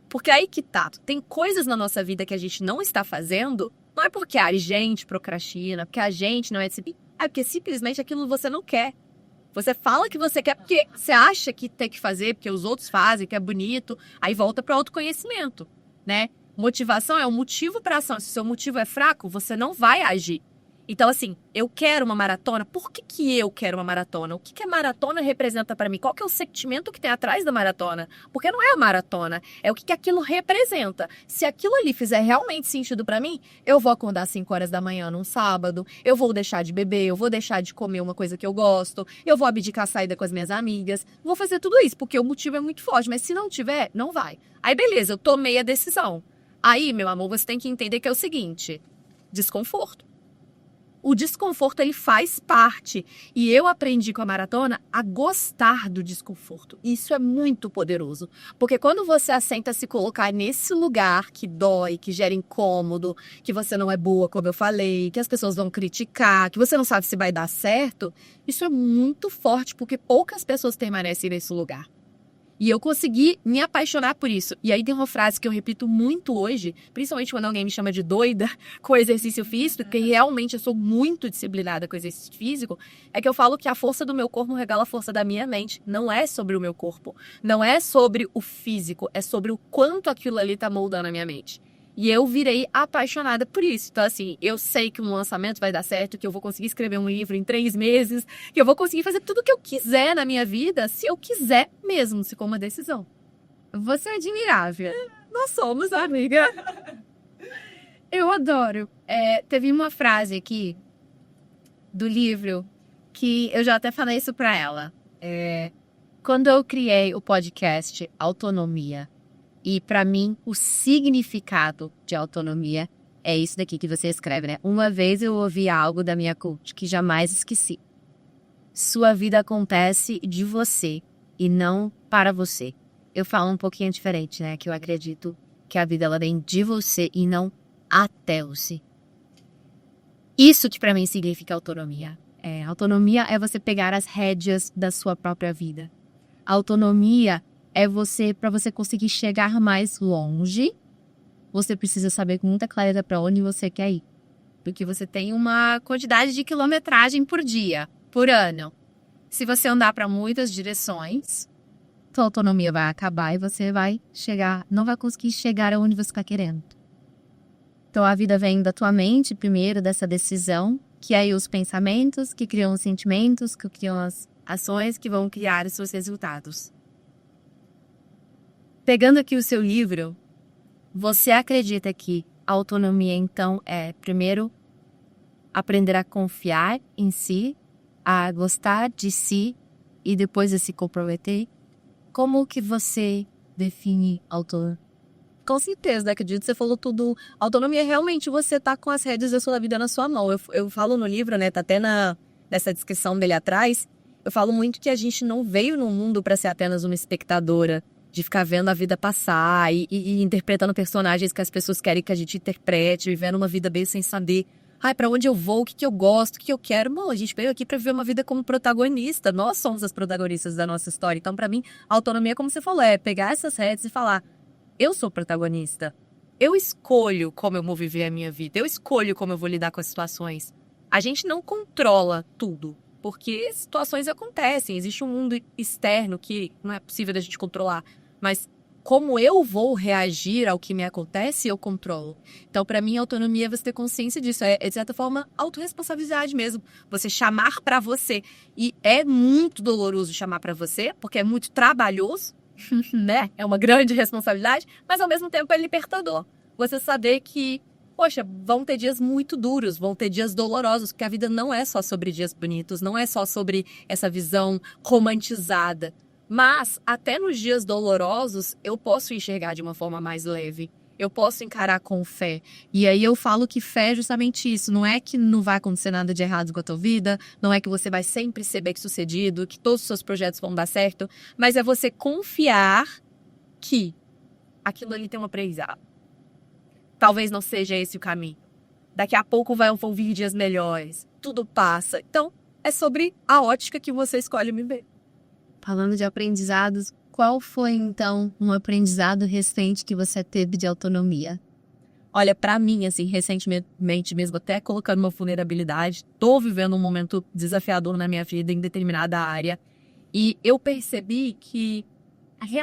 Porque aí que tá, tem coisas na nossa vida que a gente não está fazendo, não é porque a gente procrastina, porque a gente não é porque simplesmente aquilo você não quer. Você fala que você quer porque você acha que tem que fazer, porque os outros fazem, que é bonito, aí volta para autoconhecimento, né? Motivação é um motivo para ação. Se o seu motivo é fraco, você não vai agir. Então, assim, eu quero uma maratona. Por que eu quero uma maratona? O que a maratona representa para mim? Qual que é o sentimento que tem atrás da maratona? Porque não é a maratona, é o que aquilo representa. Se aquilo ali fizer realmente sentido para mim, eu vou acordar às 5 horas da manhã num sábado, eu vou deixar de beber, eu vou deixar de comer uma coisa que eu gosto, eu vou abdicar a saída com as minhas amigas, vou fazer tudo isso, porque o motivo é muito forte. Mas se não tiver, não vai. Aí, beleza, eu tomei a decisão. Aí, meu amor, você tem que entender que é o seguinte: desconforto. O desconforto, ele faz parte. E eu aprendi com a maratona a gostar do desconforto. Isso é muito poderoso. Porque quando você assenta a se colocar nesse lugar que dói, que gera incômodo, que você não é boa, como eu falei, que as pessoas vão criticar, que você não sabe se vai dar certo, isso é muito forte, porque poucas pessoas permanecem nesse lugar. E eu consegui me apaixonar por isso. E aí tem uma frase que eu repito muito hoje, principalmente quando alguém me chama de doida com exercício físico, porque realmente eu sou muito disciplinada com exercício físico, é que eu falo que a força do meu corpo regala a força da minha mente. Não é sobre o meu corpo, não é sobre o físico, é sobre o quanto aquilo ali tá moldando a minha mente. E eu virei apaixonada por isso. Então, assim, eu sei que um lançamento vai dar certo, que eu vou conseguir escrever um livro em 3 meses, que eu vou conseguir fazer tudo o que eu quiser na minha vida, se eu quiser mesmo, se for uma decisão. Você é admirável. Nós somos, amiga. Eu adoro. Teve uma frase aqui do livro que eu já até falei isso pra ela. Quando eu criei o podcast Autonomia, e pra mim o significado de autonomia é isso daqui que você escreve, né? Uma vez eu ouvi algo da minha coach que jamais esqueci. Sua vida acontece de você e não para você. Eu falo um pouquinho diferente, né? Que eu acredito que a vida ela vem de você e não até você. Isso que pra mim significa autonomia. Autonomia é você pegar as rédeas da sua própria vida. Autonomia é para você conseguir chegar mais longe, você precisa saber com muita clareza para onde você quer ir. Porque você tem uma quantidade de quilometragem por dia, por ano. Se você andar para muitas direções, sua autonomia vai acabar e você não vai conseguir chegar aonde você está querendo. Então a vida vem da tua mente primeiro, dessa decisão, que aí os pensamentos, que criam os sentimentos, que criam as ações que vão criar os seus resultados. Pegando aqui o seu livro, você acredita que a autonomia, então, é, primeiro, aprender a confiar em si, a gostar de si e depois a se comprometer? Como que você define autonomia? Com certeza, acredito que você falou tudo. Autonomia é realmente você tá com as rédeas da sua vida na sua mão. Eu falo no livro, né, tá até nessa descrição dele atrás, eu falo muito que a gente não veio no mundo para ser apenas uma espectadora, de ficar vendo a vida passar e interpretando personagens que as pessoas querem que a gente interprete, vivendo uma vida bem sem saber, pra onde eu vou, o que eu gosto, o que eu quero. Bom, a gente veio aqui pra viver uma vida como protagonista, nós somos as protagonistas da nossa história. Então, pra mim, a autonomia, como você falou, é pegar essas rédeas e falar, eu sou protagonista, eu escolho como eu vou viver a minha vida, eu escolho como eu vou lidar com as situações. A gente não controla tudo, porque situações acontecem, existe um mundo externo que não é possível da gente controlar. Mas como eu vou reagir ao que me acontece, eu controlo. Então, para mim, a autonomia é você ter consciência disso. É, de certa forma, autorresponsabilidade mesmo. Você chamar para você. E é muito doloroso chamar para você, porque é muito trabalhoso, né? É uma grande responsabilidade, mas ao mesmo tempo é libertador. Você saber que, poxa, vão ter dias muito duros, vão ter dias dolorosos, porque a vida não é só sobre dias bonitos, não é só sobre essa visão romantizada. Mas, até nos dias dolorosos, eu posso enxergar de uma forma mais leve. Eu posso encarar com fé. E aí eu falo que fé é justamente isso. Não é que não vai acontecer nada de errado com a tua vida. Não é que você vai sempre ser bem-sucedido, que todos os seus projetos vão dar certo. Mas é você confiar que aquilo ali tem um aprendizado. Talvez não seja esse o caminho. Daqui a pouco vão vir dias melhores. Tudo passa. Então, é sobre a ótica que você escolhe viver. Falando de aprendizados, qual foi, então, um aprendizado recente que você teve de autonomia? Olha, pra mim, assim, recentemente mesmo, até colocando uma vulnerabilidade, tô vivendo um momento desafiador na minha vida em determinada área. E eu percebi que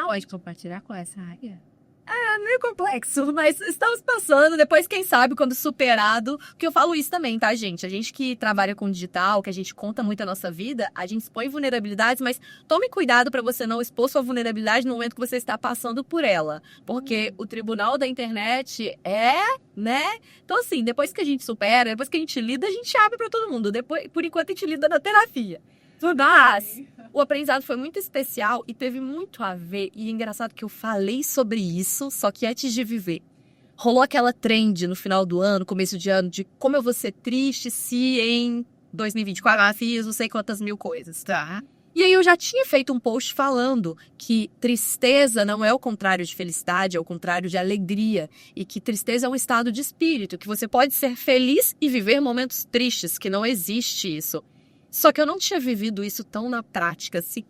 Pode compartilhar com essa área? É meio complexo, mas estamos passando, depois quem sabe, quando superado, porque eu falo isso também, tá, gente? A gente que trabalha com digital, que a gente conta muito a nossa vida, a gente expõe vulnerabilidades, mas tome cuidado para você não expor sua vulnerabilidade no momento que você está passando por ela, porque o tribunal da internet né? Então assim, depois que a gente supera, depois que a gente lida, a gente abre para todo mundo, depois, por enquanto a gente lida na terapia. Mas o aprendizado foi muito especial e teve muito a ver. E é engraçado que eu falei sobre isso, só que antes de viver. Rolou aquela trend no final do ano, começo de ano, de como eu vou ser triste se em 2024 eu fiz não sei quantas mil coisas. Tá. E aí eu já tinha feito um post falando que tristeza não é o contrário de felicidade, é o contrário de alegria. E que tristeza é um estado de espírito, que você pode ser feliz e viver momentos tristes, que não existe isso. Só que eu não tinha vivido isso tão na prática, assim.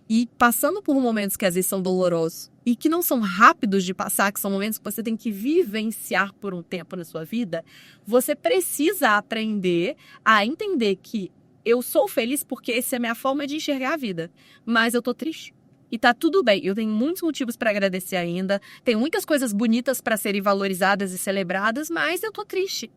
E passando por momentos que às vezes são dolorosos e que não são rápidos de passar, que são momentos que você tem que vivenciar por um tempo na sua vida, você precisa aprender a entender que eu sou feliz porque essa é a minha forma de enxergar a vida. Mas eu tô triste. E tá tudo bem. Eu tenho muitos motivos pra agradecer ainda. Tem muitas coisas bonitas pra serem valorizadas e celebradas, mas eu tô triste.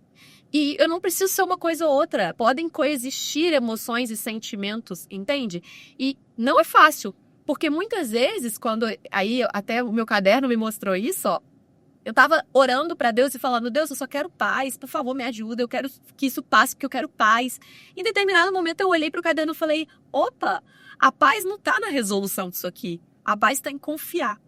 E eu não preciso ser uma coisa ou outra. Podem coexistir emoções e sentimentos, entende? E não é fácil. Porque muitas vezes, quando... Aí, até o meu caderno me mostrou isso, ó. Eu tava orando pra Deus e falando, Deus, eu só quero paz, por favor, me ajuda, eu quero que isso passe, porque eu quero paz. Em determinado momento eu olhei pro caderno e falei, opa, a paz não tá na resolução disso aqui. A paz tá em confiar.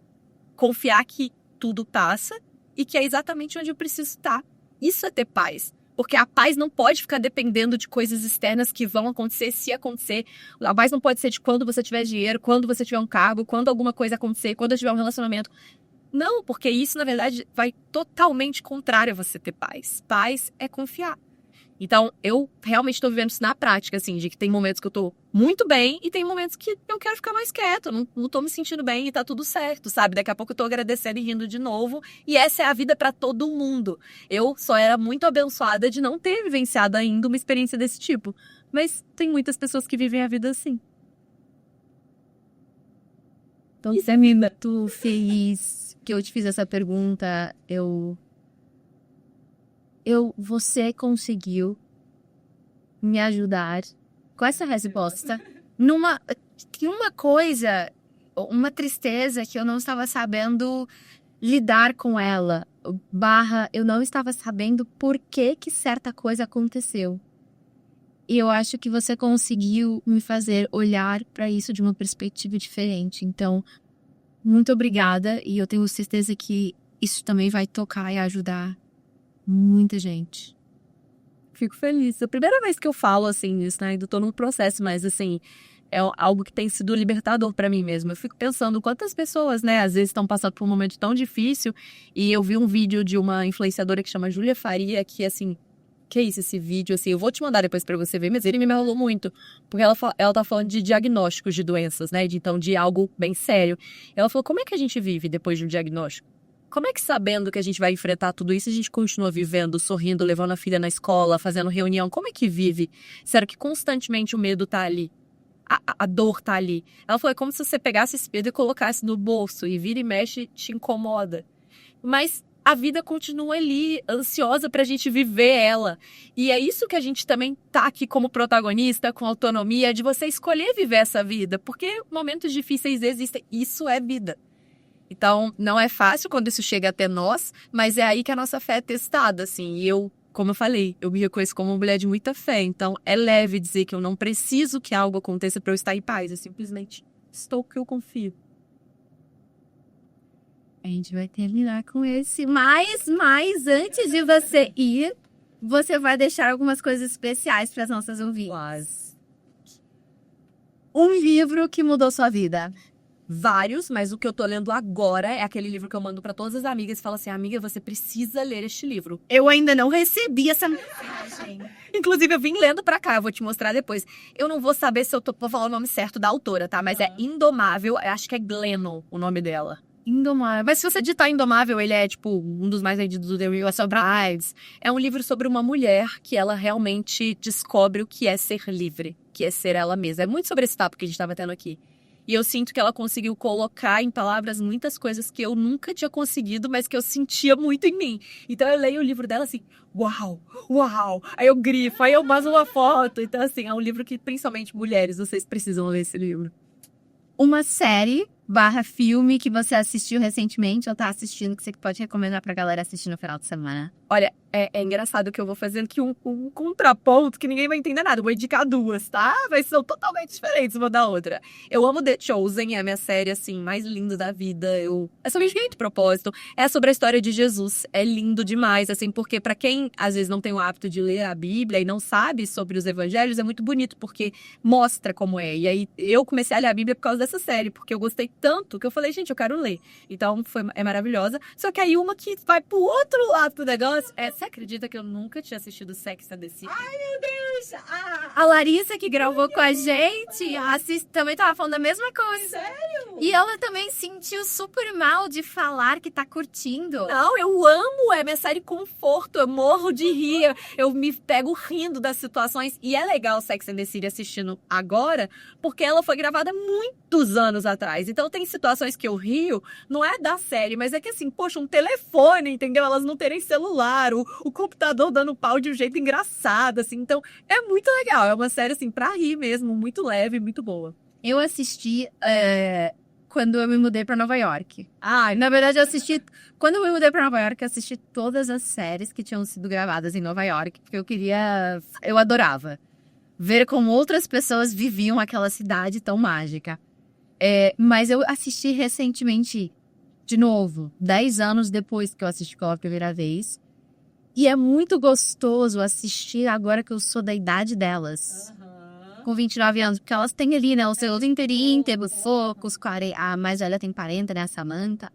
Confiar que tudo passa e que é exatamente onde eu preciso estar. Isso é ter paz. Porque a paz não pode ficar dependendo de coisas externas que vão acontecer, se acontecer. A paz não pode ser de quando você tiver dinheiro, quando você tiver um cargo, quando alguma coisa acontecer, quando eu tiver um relacionamento. Não, porque isso, na verdade, vai totalmente contrário a você ter paz. Paz é confiar. Então, eu realmente estou vivendo isso na prática, assim, de que tem momentos que eu tô muito bem e tem momentos que eu quero ficar mais quieto, não tô me sentindo bem e tá tudo certo, sabe? Daqui a pouco eu tô agradecendo e rindo de novo. E essa é a vida para todo mundo. Eu só era muito abençoada de não ter vivenciado ainda uma experiência desse tipo. Mas tem muitas pessoas que vivem a vida assim. Então, você é muito feliz que eu te fiz essa pergunta. Você conseguiu me ajudar com essa resposta numa coisa, uma tristeza que eu não estava sabendo lidar com ela. Eu não estava sabendo por que certa coisa aconteceu. E eu acho que você conseguiu me fazer olhar para isso de uma perspectiva diferente. Então, muito obrigada. E eu tenho certeza que isso também vai tocar e ajudar muita gente. Fico feliz. É a primeira vez que eu falo assim isso, né? Ainda tô no processo, mas assim, é algo que tem sido libertador pra mim mesmo. Eu fico pensando quantas pessoas, né, às vezes estão passando por um momento tão difícil. E eu vi um vídeo de uma influenciadora que chama Júlia Faria, que assim, que é isso, esse vídeo, assim, eu vou te mandar depois pra você ver, mas ele me enrolou muito, porque ela tá falando de diagnósticos de doenças, né, então de algo bem sério. Ela falou, como é que a gente vive depois de um diagnóstico? Como é que sabendo que a gente vai enfrentar tudo isso, a gente continua vivendo, sorrindo, levando a filha na escola, fazendo reunião? Como é que vive? Será que constantemente o medo tá ali? A dor tá ali? Ela falou, é como se você pegasse esse medo e colocasse no bolso e vira e mexe, te incomoda. Mas a vida continua ali, ansiosa pra gente viver ela. E é isso que a gente também tá aqui como protagonista, com autonomia, de você escolher viver essa vida. Porque momentos difíceis existem. Isso é vida. Então, não é fácil quando isso chega até nós, mas é aí que a nossa fé é testada, assim. E eu, como eu falei, eu me reconheço como uma mulher de muita fé. Então, é leve dizer que eu não preciso que algo aconteça pra eu estar em paz. Eu simplesmente estou que eu confio. A gente vai terminar com esse. Mas antes de você ir, você vai deixar algumas coisas especiais para as nossas ouvintes. Um livro que mudou sua vida. Vários, mas o que eu tô lendo agora é aquele livro que eu mando pra todas as amigas e falo assim, amiga, você precisa ler este livro. Eu ainda não recebi essa mensagem. Inclusive, eu vim lendo pra cá, eu vou te mostrar depois. Eu não vou saber se eu vou falar o nome certo da autora, tá? Mas é Indomável, eu acho que é Glennon o nome dela. Indomável. Mas se você digitar Indomável, ele é, tipo, um dos mais vendidos do The New York Times. É um livro sobre uma mulher que ela realmente descobre o que é ser livre, que é ser ela mesma. É muito sobre esse papo que a gente tava tendo aqui. E eu sinto que ela conseguiu colocar em palavras muitas coisas que eu nunca tinha conseguido, mas que eu sentia muito em mim. Então eu leio o livro dela assim, uau, uau. Aí eu grifo, aí eu faço uma foto. Então assim, é um livro que principalmente mulheres, vocês precisam ler esse livro. Uma série / filme que você assistiu recentemente ou tá assistindo que você pode recomendar pra galera assistir no final de semana? Olha, é engraçado que eu vou fazendo aqui um contraponto que ninguém vai entender nada. Eu vou indicar duas, tá? Mas são totalmente diferentes uma da outra. Eu amo The Chosen, é a minha série, assim, mais linda da vida. É sobre muito propósito. É sobre a história de Jesus. É lindo demais, assim, porque pra quem, às vezes, não tem o hábito de ler a Bíblia e não sabe sobre os evangelhos, é muito bonito, porque mostra como é. E aí, eu comecei a ler a Bíblia por causa dessa série, porque eu gostei tanto que eu falei, gente, eu quero ler. Então, é maravilhosa. Só que aí, uma que vai pro outro lado do negócio, você acredita que eu nunca tinha assistido Sex and the City? Ai, meu Deus! A Larissa, que gravou com a gente, também tava falando a mesma coisa. Sério? E ela também sentiu super mal de falar que tá curtindo. Não, eu amo, é minha série conforto, eu morro de rir, eu me pego rindo das situações. E é legal Sex and the City assistindo agora, porque ela foi gravada muitos anos atrás. Então, Então tem situações que eu rio, não é da série, mas é que assim, poxa, um telefone, entendeu? Elas não terem celular, o computador dando pau de um jeito engraçado, assim. Então é muito legal, é uma série assim pra rir mesmo, muito leve, muito boa. Eu assisti quando eu me mudei pra Nova York. Na verdade, quando eu me mudei pra Nova York, eu assisti todas as séries que tinham sido gravadas em Nova York, porque eu adorava ver como outras pessoas viviam aquela cidade tão mágica. Mas eu assisti recentemente, de novo, 10 anos depois que eu assisti pela primeira vez. E é muito gostoso assistir agora que eu sou da idade delas. Com 29 anos, porque elas têm ali, né, os seus inteirinhos, temos focos, a mais velha tem 40, né, a Samantha.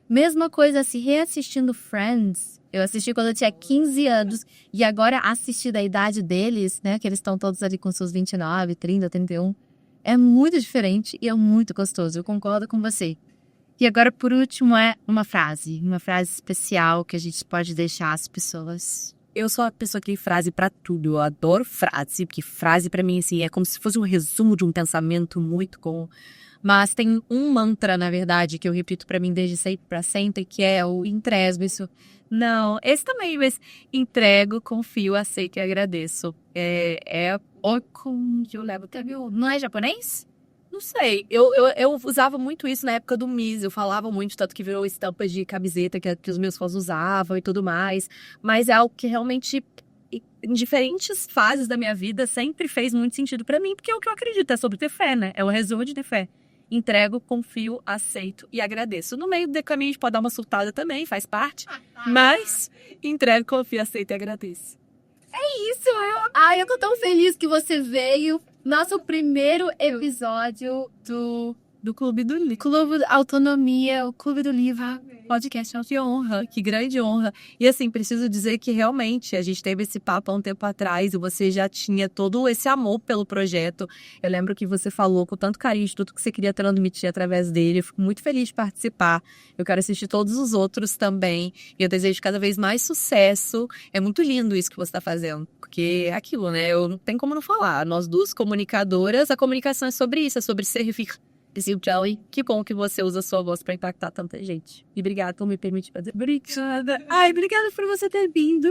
Mesma coisa, se reassistindo Friends, eu assisti quando eu tinha 15 anos, e agora assisti da idade deles, né, que eles estão todos ali com seus 29, 30, 31, é muito diferente e é muito gostoso, eu concordo com você. E agora, por último, é uma frase especial que a gente pode deixar às pessoas. Eu sou a pessoa que tem frase pra tudo. Eu adoro frase, porque frase pra mim, assim, é como se fosse um resumo de um pensamento muito bom. Mas tem um mantra, na verdade, que eu repito pra mim desde sempre pra sempre, que é o entrego. Isso. Não, esse também, mas entrego, confio, aceito e agradeço. Não é japonês? Não sei, eu usava muito isso na época do Miss, eu falava muito, tanto que virou estampas de camiseta que os meus fãs usavam e tudo mais, mas é algo que realmente, em diferentes fases da minha vida, sempre fez muito sentido pra mim, porque é o que eu acredito, é sobre ter fé, né? É o resumo de ter fé. Entrego, confio, aceito e agradeço. No meio do caminho a gente pode dar uma surtada também, faz parte, mas entrego, confio, aceito e agradeço. Isso, eu tô tão feliz que você veio. Nosso primeiro episódio do Clube do Livro. Clube Autonomia, o Clube do Livro. Podcast, que honra, que grande honra. E assim, preciso dizer que realmente a gente teve esse papo há um tempo atrás e você já tinha todo esse amor pelo projeto. Eu lembro que você falou com tanto carinho de tudo que você queria transmitir através dele. Eu fico muito feliz de participar. Eu quero assistir todos os outros também. E eu desejo cada vez mais sucesso. É muito lindo isso que você está fazendo. Porque é aquilo, né? Eu não tenho como não falar. Nós duas comunicadoras, a comunicação é sobre isso, é sobre servir. Joey, que bom que você usa a sua voz para impactar tanta gente. E obrigada por me permitir fazer. Obrigada. Obrigada por você ter vindo.